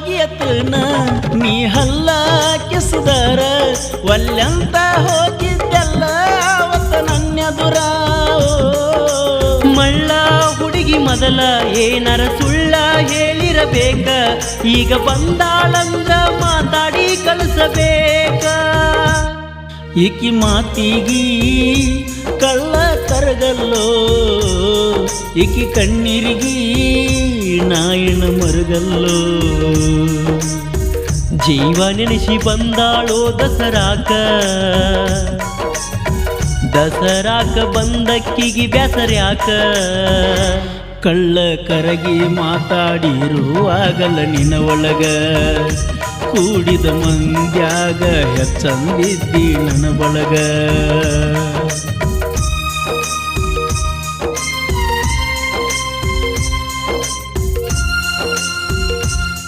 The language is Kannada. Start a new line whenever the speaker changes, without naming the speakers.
ಹೋಗಿಯತನ ನೀ ಹಲ್ಲ ಕಿಸದರ ಒಲ್ಲೆಂತ ಹೋಗಿದ್ದೆಲ್ಲ ಅವತ್ತ ನನ್ನೆದುರ
ಮಳ್ಳ ಹುಡುಗಿ ಮೊದಲ ಏನಾರ ಸುಳ್ಳ ಹೇಳಿರಬೇಕ ಈಗ ಬಂದಾಳಂದ್ರ ಮಾತಾಡಿ ಕಳಿಸಬೇಕ
ಈಕಿ ಮಾತಿಗಿ ಕಳ್ಳ ಕರಗಲ್ಲೋ ಈಕಿ ಕಣ್ಣೀರಿಗಿ ನಾಯಣ ಮರುಗಲ್ಲೋ
ಜೀವ ನೆನೆಸಿ ಬಂದಾಳೋ ದಸರಾಕ ಬಂದಕ್ಕಿಗಿ ಬ್ಯಾಸರ್ಯಾಕ
ಕಳ್ಳ ಕರಗಿ ಮಾತಾಡಿರುವಾಗಲ್ಲ ನಿನ್ನ ಒಳಗ ಕೂಡಿದ ಮಂದ್ಯಾಗ ಹೆಚ್ಚಂದಿದ್ದಿ ನನ್ನ ಬಳಗ